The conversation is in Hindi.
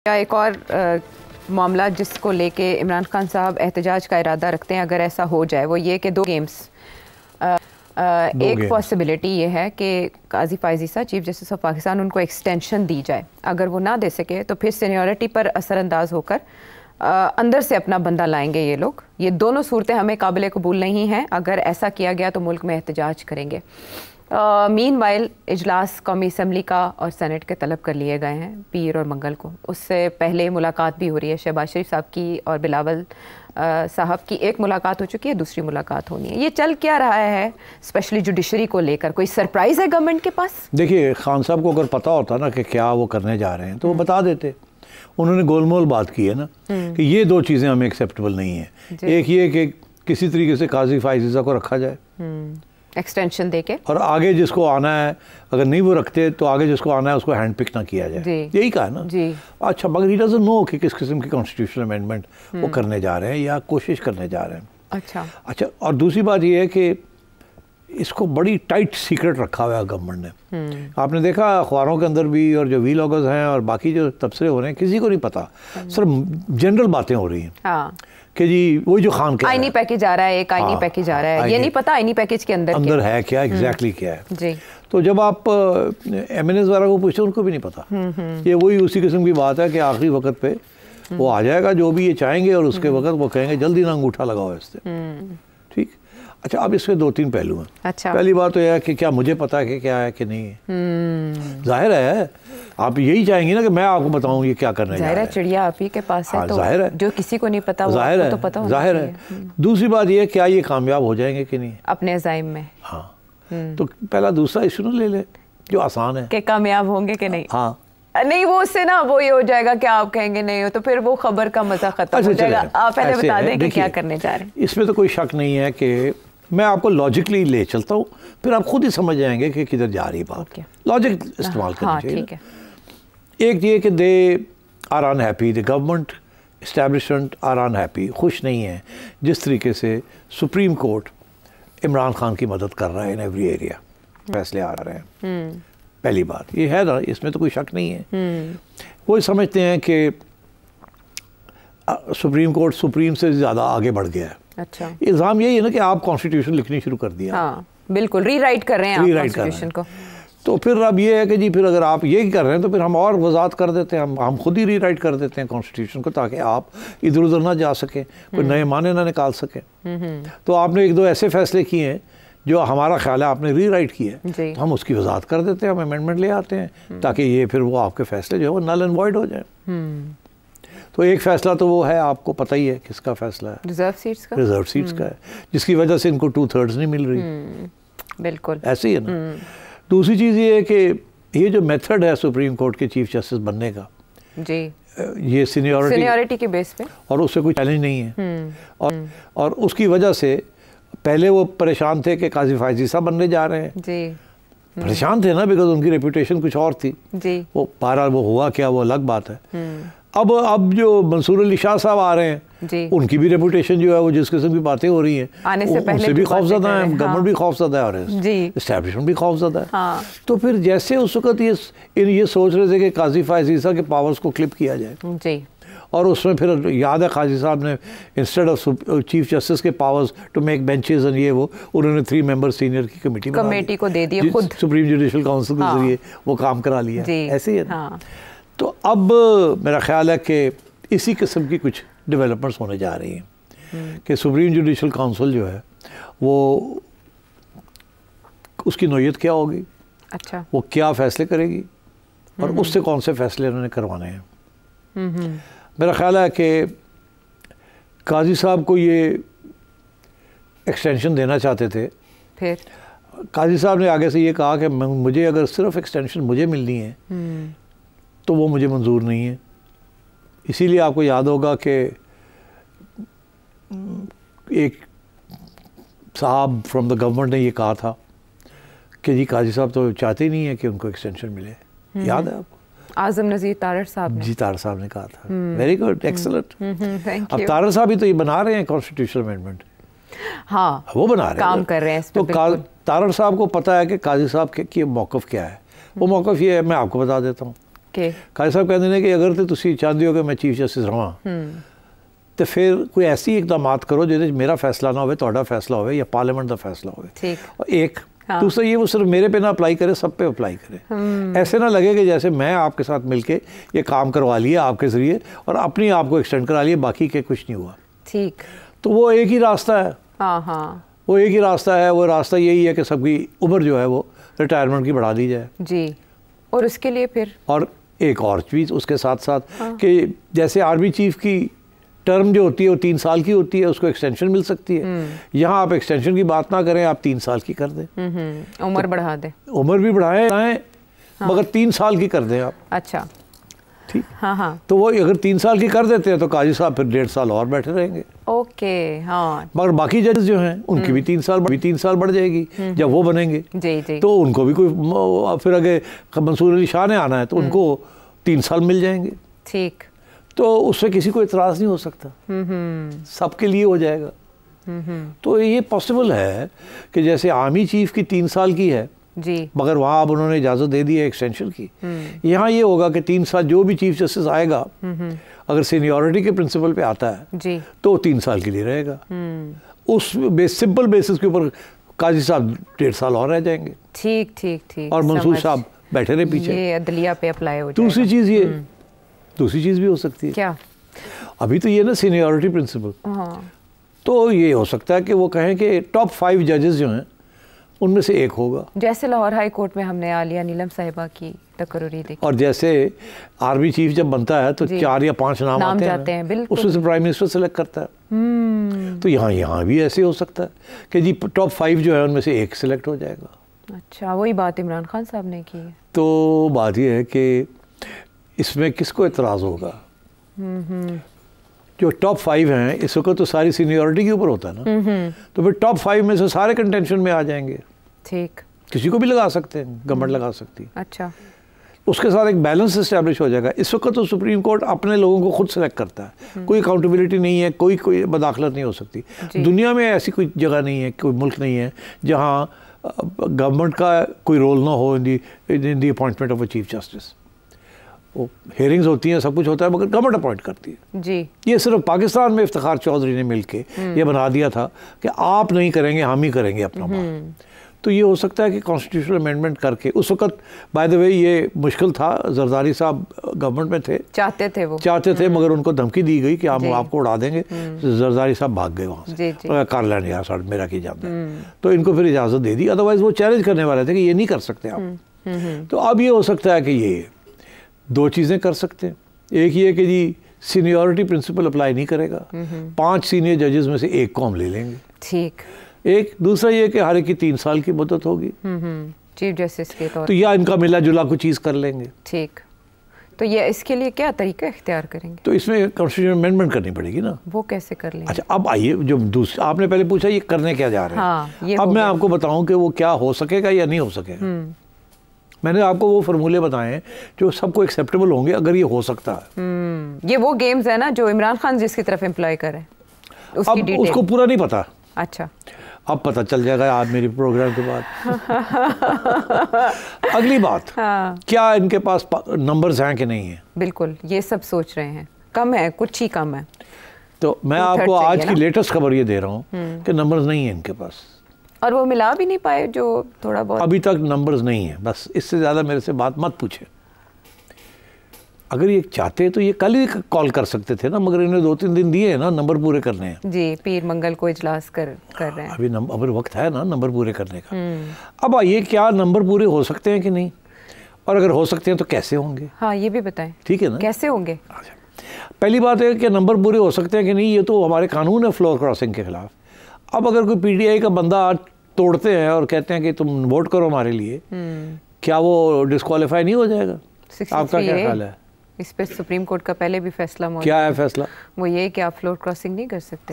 एक और मामला जिसको लेके इमरान खान साहब एहतजाज का इरादा रखते हैं, अगर ऐसा हो जाए, वो ये कि दो गेम्स एक पॉसिबिलिटी ये है कि काजी फायज़ ईसा चीफ जस्टिस ऑफ पाकिस्तान उनको एक्सटेंशन दी जाए। अगर वो ना दे सके तो फिर सीनियरिटी पर असरअंदाज होकर अंदर से अपना बंदा लाएंगे ये लोग। ये दोनों सूरतें हमें काबिल कबूल नहीं हैं। अगर ऐसा किया गया तो मुल्क में एहतजाज करेंगे। मीनवाइल इजलास कौमी असम्बली का और सेनेट के तलब कर लिए गए हैं पीर और मंगल को। उससे पहले मुलाकात भी हो रही है। शहबाज शरीफ साहब की और बिलावल साहब की एक मुलाकात हो चुकी है, दूसरी मुलाकात होनी है। ये चल क्या रहा है स्पेशली जुडिशरी को लेकर? कोई सरप्राइज़ है गवर्नमेंट के पास? देखिए, खान साहब को अगर पता होता ना कि क्या वो करने जा रहे हैं तो वो बता देते। उन्होंने गोलमोल बात की है ना कि ये दो चीज़ें हमें एक्सेप्टेबल नहीं है। एक ये कि किसी तरीके से काजी फायज़ ईसा को रखा जाए एक्सटेंशन देके, और आगे जिसको आना है अगर नहीं वो रखते तो आगे जिसको आना है उसको हैंड पिक ना किया जाए। यही कहा ना जी। अच्छा, मगर ही डजंट नो कि किस किस्म की कॉन्स्टिट्यूशनल अमेंडमेंट वो करने जा रहे हैं या कोशिश करने जा रहे हैं। अच्छा, और दूसरी बात ये है कि इसको बड़ी टाइट सीक्रेट रखा हुआ है गवर्नमेंट ने। आपने देखा अखबारों के अंदर भी, और जो वीलॉगर्स हैं और बाकी जो तबसरे हो रहे हैं, किसी को नहीं पता, सिर्फ जनरल बातें हो रही हैं कि जी वही जो खान आईनी पैकेज आ रहा है, एक आईनी पैकेज आ रहा है, ये नहीं पता आईनी पैकेज के अंदर है क्या एग्जैक्टली क्या है जी। तो जब आप एमएनएस वाला को पूछते उनको भी नहीं पता। ये वही उसी किस्म की बात है कि आखिरी वक्त पे वो आ जाएगा जो भी ये चाहेंगे और उसके वक्त वो कहेंगे जल्दी ना अंगूठा लगाओ इससे। ठीक। अच्छा, अब इसमें दो तीन पहलू हैं। अच्छा, पहली बात तो यह है कि क्या मुझे पता है कि क्या है कि नहीं है। जाहिर है आप यही चाहेंगे ना कि मैं आपको बताऊं ये क्या करने जा रहा है। चिड़िया आप ही के पास है, तो जाहिर है जो किसी को नहीं पता वो आपको तो पता होना जाहिर है। दूसरी बात ये क्या ये कामयाब हो जाएंगे कि नहीं अपने अज़ाइम में? हाँ, तो पहला दूसरा इशू ना ले ले जो आसान है कि कामयाब होंगे कि नहीं। हाँ, नहीं, वो उससे ना वो ये हो जाएगा कि आप कहेंगे नहीं हो तो फिर वो खबर का मजा खत्म हो जाएगा। आप पहले बता दें कि क्या करने जा रहे हैं। इसमें तो कोई शक नहीं है कि मैं आपको लॉजिकली ले चलता हूँ, फिर आप खुद ही समझ जाएंगे कि किधर जा रही बात। लॉजिक इस्तेमाल करना चाहिए। एक ये कि they are unhappy, the government establishment are unhappy, खुश नहीं है जिस तरीके से सुप्रीम कोर्ट इमरान खान की मदद कर रहा है इन एवरी एरिया, फैसले आ रहे हैं। पहली बात ये है ना, इसमें तो कोई शक नहीं है। वो समझते हैं कि सुप्रीम कोर्ट सुप्रीम से ज़्यादा आगे बढ़ गया है। अच्छा, इल्ज़ाम यही है ना कि आप कॉन्स्टिट्यूशन लिखनी शुरू कर दिया। हाँ, बिल्कुल रीराइट कर रहे हैं आप कॉन्स्टिट्यूशन को। तो फिर अब ये है कि जी फिर अगर आप यही कर रहे हैं तो फिर हम और वजात कर देते हैं, हम खुद ही रीराइट कर देते हैं कॉन्स्टिट्यूशन को, ताकि आप इधर उधर ना जा सकें, कोई नए माने ना निकाल सकें। तो आपने एक दो ऐसे फैसले किए हैं जो हमारा ख्याल है आपने रीराइट किया है, तो हम उसकी वजात कर देते हैं, हम अमेंडमेंट ले आते हैं ताकि ये फिर वो आपके फैसले जो है वो नल एंड वॉइड हो जाए। तो एक फैसला तो वो है, आपको पता ही है किसका फैसला है, रिजर्व सीट्स का है, जिसकी वजह से इनको 2/3 नहीं मिल रही। बिल्कुल ऐसे ही है ना। दूसरी चीज़ ये है कि ये जो मेथड है सुप्रीम कोर्ट के चीफ जस्टिस बनने का जी, ये सीनियरिटी के बेस पे, और उससे कोई चैलेंज नहीं है। और उसकी वजह से पहले वो परेशान थे कि काजी फायज़ ईसा बनने जा रहे हैं जी। परेशान थे ना, बिकॉज उनकी रेपुटेशन कुछ और थी जी। वो बहरहाल वो हुआ क्या वो अलग बात है। अब जो मंसूर अली शाह साहब आ रहे हैं जी, उनकी भी रेपुटेशन जो है वो जिस किस्म की बातें हो रही हैं आने से पहले उनसे भी खौफज़दा है, गवर्नमेंट भी खौफज़दा है और एस्टैब्लिशमेंट भी खौफज़दा है। हाँ। तो फिर जैसे उस वक्त ये सोच रहे थे कि काजी फायज़ ईसा के पावर्स को क्लिप किया जाए जी, और उसमें फिर याद है काजी साहब ने इंस्टेड ऑफ चीफ जस्टिस के पावर्स टू मेक बेंचेस और ये वो उन्होंने 3 मेंबर सीनियर की कमेटी को दे दिया, खुद सुप्रीम जुडिशल काउंसिल के जरिए वो काम करा लिया। ऐसे ही है। तो अब मेरा ख्याल है कि इसी किस्म की कुछ डेवलपमेंट्स होने जा रही हैं कि सुप्रीम जुडिशल काउंसिल जो है वो उसकी नौयत क्या होगी, अच्छा वो क्या फ़ैसले करेगी और उससे कौन से फ़ैसले उन्होंने करवाने हैं। मेरा ख्याल है कि काजी साहब को ये एक्सटेंशन देना चाहते थे। फिर काजी साहब ने आगे से ये कहा कि मुझे अगर सिर्फ एक्सटेंशन मुझे मिलनी है तो वो मुझे मंजूर नहीं है। इसीलिए आपको याद होगा कि एक साहब फ्रॉम द गवर्नमेंट ने ये कहा था कि जी काजी साहब तो चाहते ही नहीं है कि उनको एक्सटेंशन मिले। याद है आपको? आज़म नज़ीर तारड़ साहब ने। जी, तारड़ साहब ने कहा था। Very good, excellent. अब तारड़ साहब ही तो ये बना रहे हैं कॉन्स्टिट्यूशनल अमेंडमेंट। हाँ, वो बना रहे हैं, काम कर रहे हैं। तो तारड़ साहब को पता है कि काजी साहब की मौक़िफ़ क्या है। वो मौक़िफ़ ये है, मैं आपको बता देता हूँ। काजी साहब कहते हैं कि अगर तो तुसी चाहते हो कि मैं चीफ जस्टिस रहा तो फिर कोई ऐसी इकदाम करो जिहदे मेरा फैसला ना हो, तुहाडा फैसला हो या पार्लियामेंट का फैसला हो। एक दूसरा ये वो सिर्फ मेरे पे ना अप्लाई करे, सब पे अप्लाई करे। ऐसे ना लगे कि जैसे मैं आपके साथ मिलके ये काम करवा लिया आपके ज़रिए और अपनी आप को एक्सटेंड करा लिया, बाकी के कुछ नहीं हुआ। ठीक, तो वो एक ही रास्ता है। वो एक ही रास्ता है, वो रास्ता यही है कि सबकी उम्र जो है वो रिटायरमेंट की बढ़ा दी जाए जी। और उसके लिए फिर और एक और चीज़ उसके साथ साथ कि जैसे आर्मी चीफ की टर्म जो होती है वो 3 साल की होती है, उसको एक्सटेंशन मिल सकती है। यहाँ आप एक्सटेंशन की बात ना करें, आप 3 साल की कर दें, उम्र बढ़ा दें, उम्र भी बढ़ाएं मगर 3 साल की कर दें आप। अच्छा, ठीक। तो वो अगर 3 साल की कर देते हैं तो काजी साहब फिर 1.5 साल और बैठे रहेंगे। ओके, मगर बाकी जजेस जो हैं उनकी भी 3 साल बढ़ जाएगी जब वो बनेंगे। जी। तो उनको भी कोई फिर अगर मंसूर अली शाह ने आना है तो उनको 3 साल मिल जाएंगे। ठीक, तो उससे किसी को इतराज़ नहीं हो सकता, सबके लिए हो जाएगा। तो ये पॉसिबल है कि जैसे आर्मी चीफ की 3 साल की है जी, मगर वहाँ अब उन्होंने इजाज़त दे दी है एक्सटेंशन की। यहाँ ये होगा कि 3 साल जो भी चीफ जस्टिस आएगा अगर सीनियरिटी के प्रिंसिपल पे आता है जी, तो 3 साल के लिए रहेगा। उस सिंपल बेसिस के ऊपर काजी साहब 1.5 साल और रह जाएंगे। ठीक। और मंसूर साहब बैठे रहे पीछे, ये अदलिया पे अप्लाई हो जाएगा। दूसरी चीज़ भी हो सकती है। क्या? अभी तो ये ना सीनियरिटी प्रिंसिपल, तो ये हो सकता है कि वो कहें कि टॉप 5 जजेस जो हैं उनमें से एक होगा। जैसे लाहौर हाई कोर्ट में हमने आलिया नीलम साहिबा की तकरीरी देखी, और जैसे आर्मी चीफ जब बनता है तो 4 या 5 नाम आते हैं, बिल्कुल उसमें से प्राइम मिनिस्टर सेलेक्ट करता है। तो यहाँ भी ऐसे हो सकता है कि जी टॉप 5 जो है उनमें से एक सिलेक्ट हो जाएगा। अच्छा, वही बात इमरान खान साहब ने की है। तो बात यह है कि इसमें किसको एतराज़ होगा? जो टॉप 5 हैं इस वक्त तो सारी सीनियरिटी के ऊपर होता है ना, तो फिर टॉप 5 में से सारे कंटेंशन में आ जाएंगे। ठीक, किसी को भी लगा सकते हैं, गवर्नमेंट लगा सकती है। अच्छा, उसके साथ एक बैलेंस इस्टेब्लिश हो जाएगा। इस वक्त तो सुप्रीम कोर्ट अपने लोगों को खुद सेलेक्ट करता है, कोई अकाउंटेबिलिटी नहीं है, कोई बदाखलत नहीं हो सकती। दुनिया में ऐसी कोई जगह नहीं है, कोई मुल्क नहीं है जहाँ गवर्नमेंट का कोई रोल ना हो in the appointment of a chief justice. वो हेयरिंग्स होती हैं, सब कुछ होता है, मगर गवर्नमेंट अपॉइंट करती है जी। ये सिर्फ पाकिस्तान में इफ्तिखार चौधरी ने मिलके ये बना दिया था कि आप नहीं करेंगे, हम ही करेंगे अपना बात। तो ये हो सकता है कि कॉन्स्टिट्यूशनल अमेंडमेंट करके, उस वक्त बाय द वे ये मुश्किल था, जरदारी साहब गवर्नमेंट में थे, चाहते थे मगर उनको धमकी दी गई कि हम आपको उड़ा देंगे। जरदारी साहब भाग गए वहाँ से, कर लें यार सर मेरा की जाता है, तो इनको फिर इजाज़त दे दी। अदरवाइज वो चैलेंज करने वाले थे कि ये नहीं कर सकते आप। तो अब ये हो सकता है कि ये 2 चीज़ें कर सकते हैं। एक ये कि जी सीनियरिटी प्रिंसिपल अप्लाई नहीं करेगा, 5 सीनियर जजेस में से एक को हम ले लेंगे। ठीक। एक दूसरा ये कि हर एक की 3 साल की मुद्दत होगी चीफ जस्टिस के तौर, तो या इनका मिला जुला कुछ चीज़ कर लेंगे। ठीक। तो ये इसके लिए क्या तरीका इख्तियार करेंगे? तो इसमें कॉन्स्टिट्यूशन अमेंडमेंट करनी पड़ेगी ना। वो कैसे कर लेंगे? अच्छा, अब आइए, जो दूसरा आपने पहले पूछा ये करने क्या जा रहे हैं, अब मैं आपको बताऊं कि वो क्या हो सकेगा या नहीं हो सकेगा। मैंने आपको वो फार्मूले बताए हैं जो सबको एक्सेप्टेबल होंगे अगर ये हो सकता है। ये वो गेम्स है ना जो इमरान खान जिसकी तरफ एम्प्लॉय करे, उसकी डिटेल उसको पूरा नहीं पता। अच्छा, अब पता चल जाएगा आज मेरी प्रोग्राम के बाद। अगली बात, क्या इनके पास नंबर्स हैं कि नहीं है? बिल्कुल, ये सब सोच रहे हैं, कम है, कुछ ही कम है। तो मैं आपको आज की लेटेस्ट खबर ये दे रहा हूँ कि नंबर्स नहीं है इनके पास, और वो मिला भी नहीं पाए जो थोड़ा बहुत। अभी तक नंबर्स नहीं है, बस इससे ज़्यादा मेरे से बात मत पूछे। अगर ये चाहते तो ये कल ही कॉल कर सकते थे ना, मगर इन्हें 2-3 दिन दिए हैं ना नंबर पूरे करने हैं। जी, पीर मंगल को इजलास कर रहे हैं। अभी वक्त है ना नंबर पूरे करने का। अब आइए, क्या नंबर पूरे हो सकते हैं कि नहीं, और अगर हो सकते हैं तो कैसे होंगे? हाँ, ये भी बताएं। ठीक है ना, कैसे होंगे? पहली बात है कि नंबर पूरे हो सकते हैं कि नहीं, ये तो हमारे कानून है फ्लोर क्रॉसिंग के खिलाफ। अब अगर कोई पीटीआई का बंदा तोड़ते हैं और कहते हैं कि तुम वोट करो हमारे लिए, क्या वो डिस्क्वालीफाई नहीं हो जाएगा? आपका क्या ख्याल है? इस पे सुप्रीम कोर्ट का पहले भी फैसला मौजूद क्या है फैसला? वो ये कि आप फ्लोर क्रॉसिंग नहीं कर सकते।